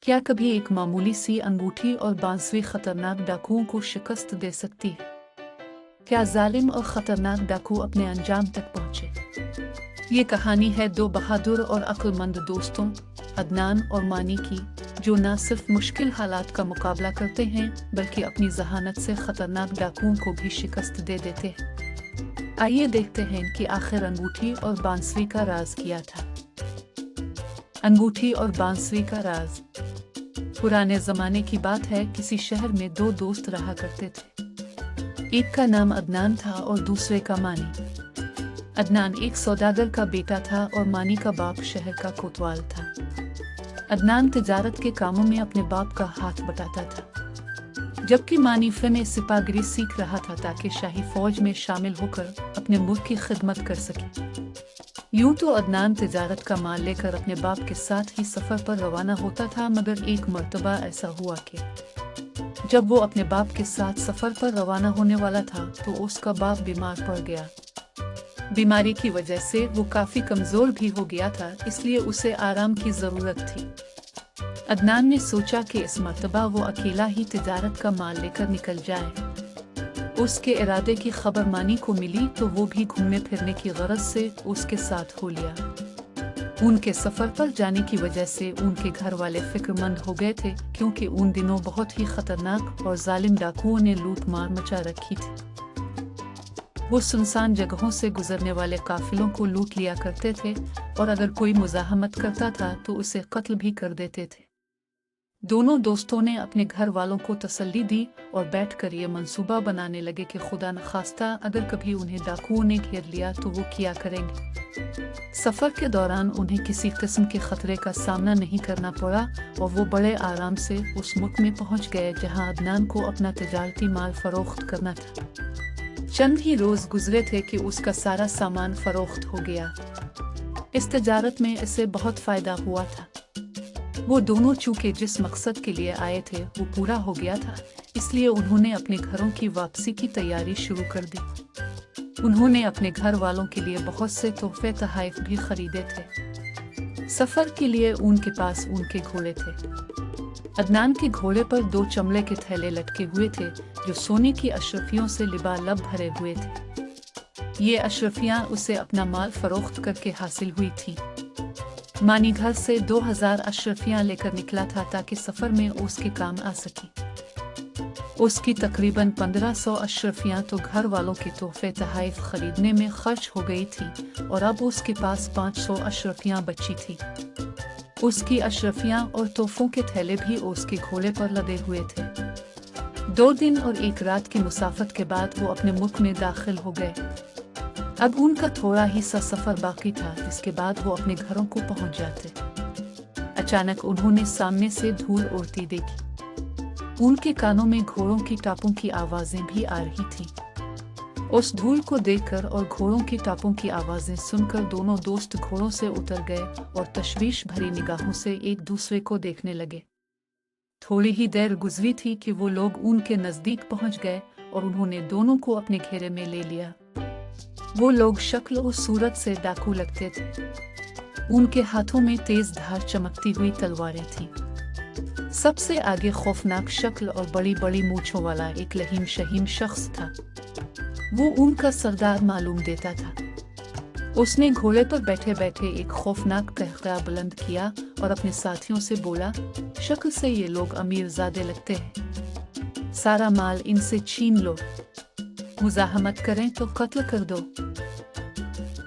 क्या कभी एक मामूली सी अंगूठी और बांसुरी खतरनाक डाकुओं को शिकस्त दे सकती है? क्या जालिम और खतरनाक डाकू अपने अंजाम तक पहुंचे? ये कहानी है दो बहादुर और अक्लमंद दोस्तों, अदनान और मानी की, जो न सिर्फ मुश्किल हालात का मुकाबला करते हैं बल्कि अपनी जहानत से खतरनाक डाकुओं को भी शिकस्त दे देते हैं। आइए देखते हैं कि आखिर अंगूठी और बांसुरी का राज क्या था। अंगूठी और बांसुरी का राज। पुराने जमाने की बात है, किसी शहर में दो दोस्त रहा करते थे। एक का नाम अदनान था और दूसरे का मानी। अदनान एक सौदागर का बेटा था और मानी का बाप शहर का कोतवाल था। अदनान तिजारत के कामों में अपने बाप का हाथ बटाता था, जबकि मानी फिर सिपागिरी सीख रहा था ताकि शाही फौज में शामिल होकर अपने मुल्क की खिदमत कर सके। यूं तो अदनान तिजारत का माल लेकर अपने बाप के साथ ही सफर पर रवाना होता था, मगर एक मर्तबा ऐसा हुआ कि जब वो अपने बाप के साथ सफर पर रवाना होने वाला था तो उसका बाप बीमार पड़ गया। बीमारी की वजह से वो काफी कमजोर भी हो गया था, इसलिए उसे आराम की जरूरत थी। अदनान ने सोचा कि इस मर्तबा वो अकेला ही तिजारत का माल लेकर निकल जाए। उसके इरादे की खबर मानी को मिली तो वो भी घूमने फिरने की गरज से उसके साथ हो लिया। उनके सफर पर जाने की वजह से उनके घर वाले फिक्रमंद हो गए थे, क्योंकि उन दिनों बहुत ही खतरनाक और जालिम डाकुओं ने लूट मार मचा रखी थी। वो सुनसान जगहों से गुजरने वाले काफिलों को लूट लिया करते थे और अगर कोई मुजाहमत करता था तो उसे कत्ल भी कर देते थे। दोनों दोस्तों ने अपने घर वालों को तसल्ली दी और बैठकर ये मंसूबा बनाने लगे कि खुदा न खास्ता अगर कभी उन्हें डाकुओं ने घेर लिया तो वो क्या करेंगे। सफर के दौरान उन्हें किसी किस्म के खतरे का सामना नहीं करना पड़ा और वो बड़े आराम से उस मुल्क में पहुंच गए जहां अदनान को अपना तिजारती माल फरोख्त करना था। चंद ही रोज गुजरे थे कि उसका सारा सामान फरोख्त हो गया। इस तिजारत में इसे बहुत फायदा हुआ था। वो दोनों चूंकि जिस मकसद के लिए आए थे वो पूरा हो गया था, इसलिए उन्होंने अपने घरों की वापसी की तैयारी शुरू कर दी। उन्होंने अपने घर वालों के लिए बहुत से तोहफे तोहफे भी खरीदे थे। सफर के लिए उनके पास उनके घोड़े थे। अदनान के घोड़े पर दो चमड़े के थैले लटके हुए थे जो सोने की अशरफियों से लिबालब भरे हुए थे। ये अशरफियां उसे अपना माल फरोख्त करके हासिल हुई थी। मानी घर से 2000 अशरफियां लेकर निकला था ताकि सफर में उसके काम आ सके। उसकी तकरीबन 1500 अशरफियां तो घर वालों के तोहफे तोहफे खरीदने में खर्च हो गई थी और अब उसके पास 500 अशरफियां बची थी। उसकी अशरफियां और तोहफों के थैले भी उसके घोड़े पर लदे हुए थे। 2 दिन और 1 रात की मुसाफत के बाद वो अपने मुल्क में दाखिल हो गए। अब उनका थोड़ा ही सा सफर बाकी था, जिसके बाद वो अपने घरों को पहुंच जाते। अचानक उन्होंने सामने से धूल उड़ती देखी। उनके कानों में घोड़ों की टापों की आवाजें भी आ रही थीं। उस धूल को देखकर और घोड़ों की टापों की आवाजें सुनकर दोनों दोस्त घोड़ों से उतर गए और तशवीश भरी निगाहों से एक दूसरे को देखने लगे। थोड़ी ही देर गुजरी थी कि वो लोग उनके नजदीक पहुंच गए और उन्होंने दोनों को अपने घेरे में ले लिया। वो लोग शक्ल और सूरत से डाकू लगते थे। उनके हाथों में तेज धार चमकती हुई तलवारें थीं। सबसे आगे खौफनाक शक्ल और बड़ी बड़ी मूंछों वाला एक लहीम शहीम शख्स था। वो उनका सरदार मालूम देता था। उसने घोड़े पर बैठे बैठे एक खौफनाक कहका बुलंद किया और अपने साथियों से बोला, शक्ल से ये लोग अमीरजादे लगते हैं। सारा माल इनसे छीन लो, मुजाहमत करें तो कत्ल कर दो।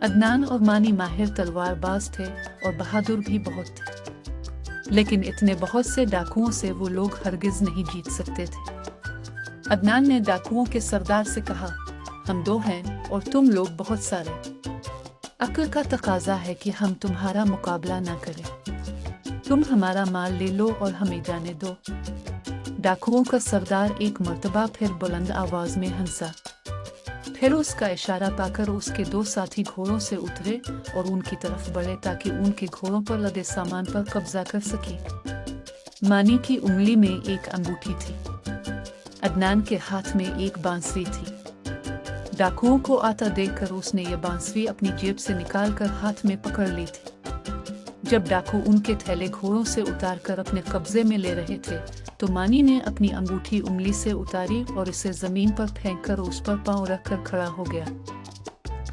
अदनान और मानी माहिर तलवारबाज थे और बहादुर भी बहुत थे, लेकिन इतने बहुत से डाकुओं से वो लोग हरगिज नहीं जीत सकते थे। अदनान ने डाकुओं के सरदार से कहा, हम 2 हैं और तुम लोग बहुत सारे। अक्ल का तकाजा है कि हम तुम्हारा मुकाबला ना करें। तुम हमारा माल ले लो और हमें जाने दो। डाकुओं का सरदार एक मर्तबा फिर बुलंद आवाज में हंसा। फिर उसका इशारा पाकर उसके 2 साथी घोड़ों से उतरे और उनकी तरफ बढ़े ताकि उनके घोड़ों पर लदे सामान पर कब्जा कर सके। मानी की उंगली में एक अंगूठी थी। अदनान के हाथ में एक बांसुरी थी। डाकुओं को आता देखकर उसने ये बांसुरी अपनी जेब से निकालकर हाथ में पकड़ ली थी। जब डाकू उनके थैले घोड़ों से उतारकर अपने कब्जे में ले रहे थे तो मानी ने अपनी अंगूठी उंगली से उतारी और इसे जमीन पर फेंककर उस पर पांव रखकर खड़ा हो गया।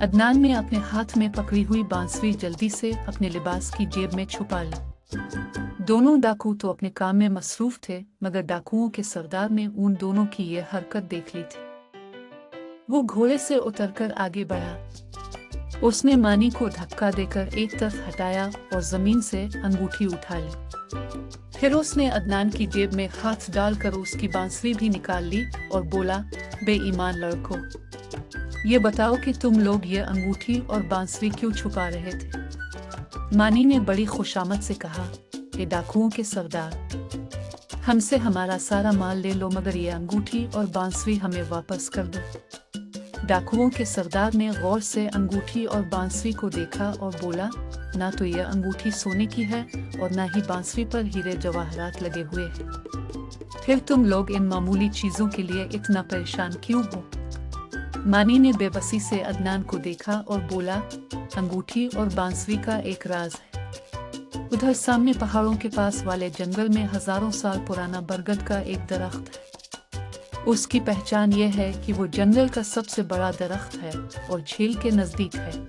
अदनान ने अपने हाथ में पकड़ी हुई बांसुरी जल्दी से अपने लिबास की जेब में छुपा ली। दोनों डाकू तो अपने काम में मसरूफ थे, मगर डाकुओं के सरदार ने उन दोनों की ये हरकत देख ली थी। वो घोड़े से उतरकर आगे बढ़ा। उसने मानी को धक्का देकर एक तरफ हटाया और जमीन से अंगूठी उठा ली। फिर उसने अदनान की जेब में हाथ डालकर उसकी बांसुरी भी निकाल ली और बोला, बेईमान लड़कों, ये बताओ कि तुम लोग ये अंगूठी और बांसुरी क्यों छुपा रहे थे? मानी ने बड़ी खुशामद से कहा, ये डाकुओं के सरदार, हमसे हमारा सारा माल ले लो, मगर ये अंगूठी और बांसुरी हमें वापस कर दो। डाकुओं के सरदार ने गौर से अंगूठी और बांसुरी को देखा और बोला, ना तो यह अंगूठी सोने की है और ना ही बांसुरी पर हीरे जवाहरात लगे हुए हैं। फिर तुम लोग इन मामूली चीजों के लिए इतना परेशान क्यों हो? मानी ने बेबसी से अदनान को देखा और बोला, अंगूठी और बांसुरी का एक राज है। उधर सामने पहाड़ों के पास वाले जंगल में हजारों साल पुराना बरगद का एक दरख्त है। उसकी पहचान यह है कि वो जंगल का सबसे बड़ा दरख्त है और झील के नजदीक है।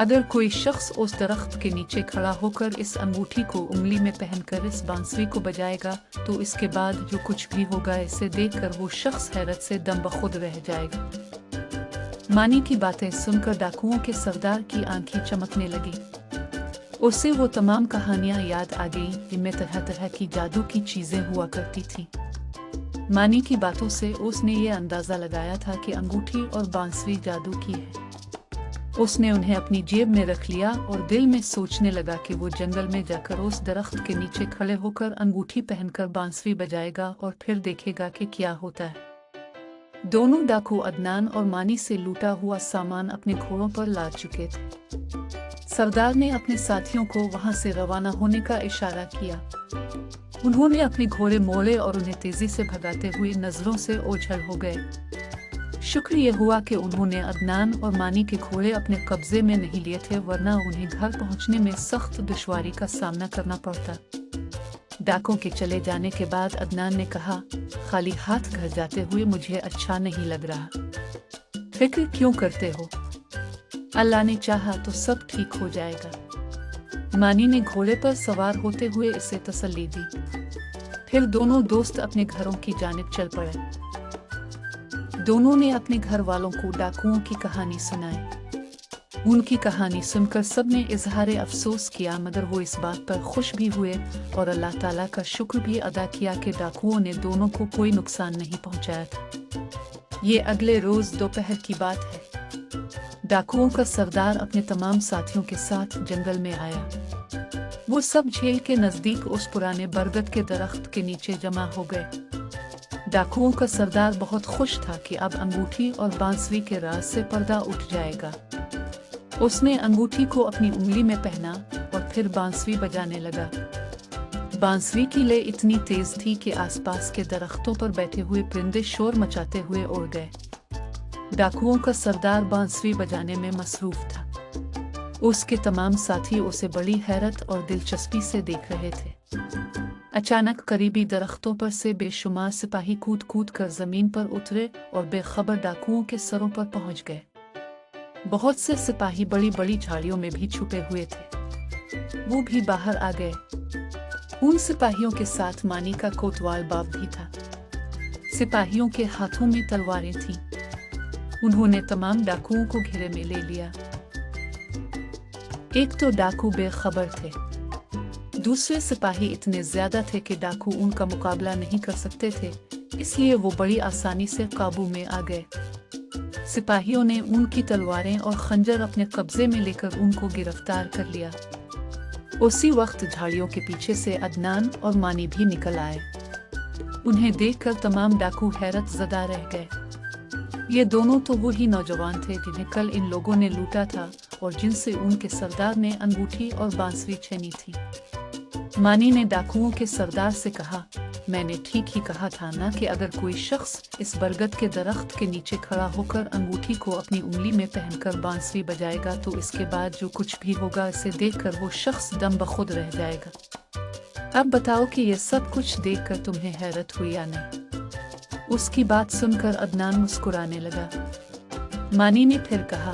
अगर कोई शख्स उस दरख्त के नीचे खड़ा होकर इस अंगूठी को उंगली में पहनकर इस बांसुरी को बजाएगा तो इसके बाद जो कुछ भी होगा, इसे देखकर वो शख्स हैरत से दम बखुद रह जाएगा। मानी की बातें सुनकर डाकुओं के सरदार की आंखें चमकने लगी। उसे वो तमाम कहानियां याद आ गईं जिनमें तरह तरह की जादू की चीजें हुआ करती थीं। मानी की बातों से उसने ये अंदाजा लगाया था कि अंगूठी और बांसुरी जादू की है। उसने उन्हें अपनी जेब में रख लिया और दिल में सोचने लगा कि वो जंगल में जाकर उस दरख्त के नीचे खड़े होकर अंगूठी पहनकर बांसुरी बजाएगा और फिर देखेगा कि क्या होता है। दोनों डाकू अदनान और मानी से लूटा हुआ सामान अपने घोड़ों पर लाद चुके थे। सरदार ने अपने साथियों को वहां से रवाना होने का इशारा किया। उन्होंने अपने घोड़े मोड़े और उन्हें तेजी से भगाते हुए नजरों से ओझल हो गए। शुक्र ये हुआ कि उन्होंने अदनान और मानी के घोड़े अपने कब्जे में नहीं लिए थे, वरना उन्हें घर पहुंचने में सख्त दुश्वारी का सामना करना पड़ता। डाकों के चले जाने के बाद अदनान ने कहा, खाली हाथ घर जाते हुए मुझे अच्छा नहीं लग रहा। फिक्र क्यों करते हो? अल्लाह ने चाहा तो सब ठीक हो जाएगा। मानी ने घोड़े पर सवार होते हुए इसे तसल्ली दी। फिर दोनों दोस्त अपने घरों की जानिब चल पड़े। दोनों ने अपने घर वालों को डाकुओं की कहानी सुनाई। उनकी कहानी सुनकर सबने इजहार अफसोस किया, मगर वो इस बात पर खुश भी हुए और अल्लाह ताला का शुक्र भी अदा किया कि डाकुओं ने दोनों को कोई नुकसान नहीं पहुंचाया था। ये अगले रोज दोपहर की बात है। डाकुओं का सरदार अपने तमाम साथियों के साथ जंगल में आया। वो सब झील के नजदीक उस पुराने बरगद के दरख्त के नीचे जमा हो गए। डाकुओं का सरदार बहुत खुश था कि अब अंगूठी और बांसुरी के राज से पर्दा उठ जाएगा। उसने अंगूठी को अपनी उंगली में पहना और फिर बांसुरी बजाने लगा। बांसुरी की लय इतनी तेज थी कि आसपास के दरख्तों पर बैठे हुए परिंदे शोर मचाते हुए उड़ गए। डाकुओं का सरदार बांसुरी बजाने में मसरूफ था। उसके तमाम साथी उसे बड़ी हैरत और दिलचस्पी से देख रहे थे। अचानक करीबी दरख्तों पर से बेशुमार सिपाही कूद कूद कर जमीन पर उतरे और बेखबर डाकुओं के सरों पर पहुंच गए। बहुत से सिपाही बड़ी बड़ी झाड़ियों में भी छुपे हुए थे। वो भी बाहर आ गए। उन सिपाहियों के साथ मानी का कोतवाल बाप भी था। सिपाहियों के हाथों में तलवारें थीं। उन्होंने तमाम डाकुओं को घेरे में ले लिया। एक तो डाकू बेखबर थे, दूसरे सिपाही इतने ज्यादा थे कि डाकू उनका मुकाबला नहीं कर सकते थे, इसलिए वो बड़ी आसानी से काबू में आ गए। सिपाहियों ने उनकी तलवारें और खंजर अपने कब्जे में लेकर उनको गिरफ्तार कर लिया। उसी वक्त झाड़ियों के पीछे से अदनान और मानी भी निकल आए। उन्हें देखकर तमाम डाकू हैरत ज़दा रह गए। ये दोनों तो वही नौजवान थे जिन्हें कल इन लोगों ने लूटा था और जिनसे उनके सरदार ने अंगूठी और बांसुरी छीनी थी। मानी ने डाकुओं के सरदार से कहा, میں نے ٹھیک ہی کہا تھا نا کہ اگر کوئی شخص اس برگد کے درخت کے نیچے کھڑا ہو کر انگوٹھی کو اپنی انگلی میں پہن کر بانسری بجائے گا تو اس کے بعد جو کچھ بھی ہوگا اسے دیکھ کر وہ شخص دم بخود رہ جائے گا۔ اب بتاؤ کہ یہ سب کچھ دیکھ کر تمہیں حیرت ہوئی یا نہیں؟ اس کی بات سن کر عدنان مسکرانے لگا۔ مانی نے پھر کہا،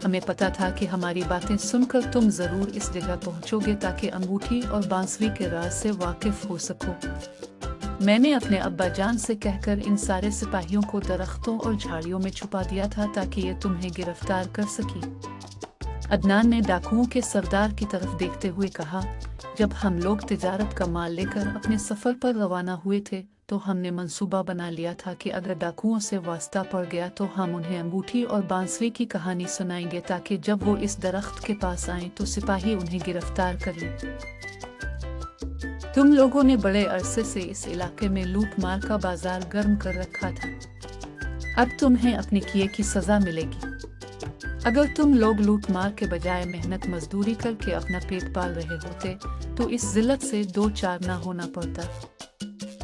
ہمیں پتا تھا کہ ہماری باتیں سن کر تم ضرور اس جگہ پہنچو گے تاکہ انگوٹھی اور بانسری کے راز سے واقف ہو سکو۔ میں نے اپنے ابا جان سے کہہ کر ان سارے سپاہیوں کو درختوں اور جھاڑیوں میں چھپا دیا تھا تاکہ یہ تمہیں گرفتار کر سکی۔ عدنان نے ڈاکوؤں کے سردار کی طرف دیکھتے ہوئے کہا، جب ہم لوگ تجارت کا مال لے کر اپنے سفر پر روانہ ہوئے تھے تو ہم نے منصوبہ بنا لیا تھا کہ اگر ڈاکوؤں سے واسطہ پڑ گیا تو ہم انہیں انگوٹھی اور بانسری کی کہانی سنائیں گے تاکہ جب وہ اس درخت کے پاس آئیں تو سپاہی انہیں گرفتار کر لیں۔ تم لوگوں نے بڑے عرصے سے اس علاقے میں لوٹ مار کا بازار گرم کر رکھا تھا، اب تمہیں اپنے کیے کی سزا ملے گی۔ اگر تم لوگ لوٹ مار کے بجائے محنت مزدوری کر کے اپنا پیٹ پال رہے ہوتے تو اس ذلت سے دو چار نہ ہونا پڑتا۔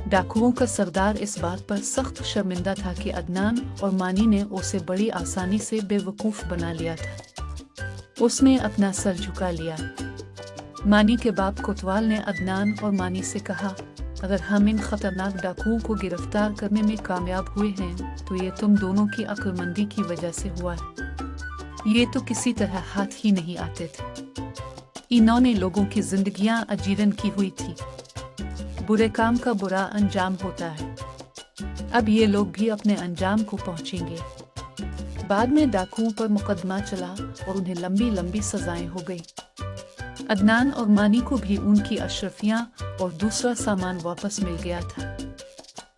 ڈاکوؤں کا سردار اس بات پر سخت شرمندہ تھا کہ عدنان اور مانی نے اسے بڑی آسانی سے بے وقوف بنا لیا تھا۔ اس نے اپنا سر جھکا لیا۔ مانی کے باپ کوتوال نے عدنان اور مانی سے کہا، اگر ہم ان خطرناک ڈاکوؤں کو گرفتار کرنے میں کامیاب ہوئے ہیں تو یہ تم دونوں کی عقل مندی کی وجہ سے ہوا ہے۔ یہ تو کسی طرح ہاتھ ہی نہیں آتے تھے۔ انہوں نے لوگوں کی زندگیاں اجیرن کی ہوئی تھی۔ برے کام کا برا انجام ہوتا ہے، اب یہ لوگ بھی اپنے انجام کو پہنچیں گے۔ بعد میں ڈاکوؤں پر مقدمہ چلا اور انہیں لمبی لمبی سزائیں ہو گئی۔ عدنان اور مانی کو بھی ان کی اشرفیاں اور دوسرا سامان واپس مل گیا تھا۔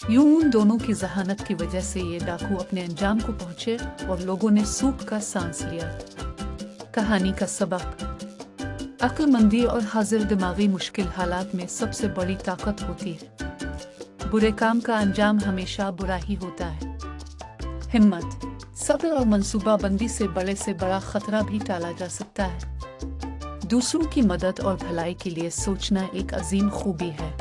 یوں ان دونوں کی ذہانت کی وجہ سے یہ ڈاکو اپنے انجام کو پہنچے اور لوگوں نے سوکھ کا سانس لیا۔ کہانی کا سبق: عقل مندی اور حاضر دماغی مشکل حالات میں سب سے بڑی طاقت ہوتی ہے۔ برے کام کا انجام ہمیشہ برا ہی ہوتا ہے۔ ہمت، صبر اور منصوبہ بندی سے بڑا خطرہ بھی ٹالا جا سکتا ہے۔ دوسروں کی مدد اور بھلائی کے لیے سوچنا ایک عظیم خوبی ہے۔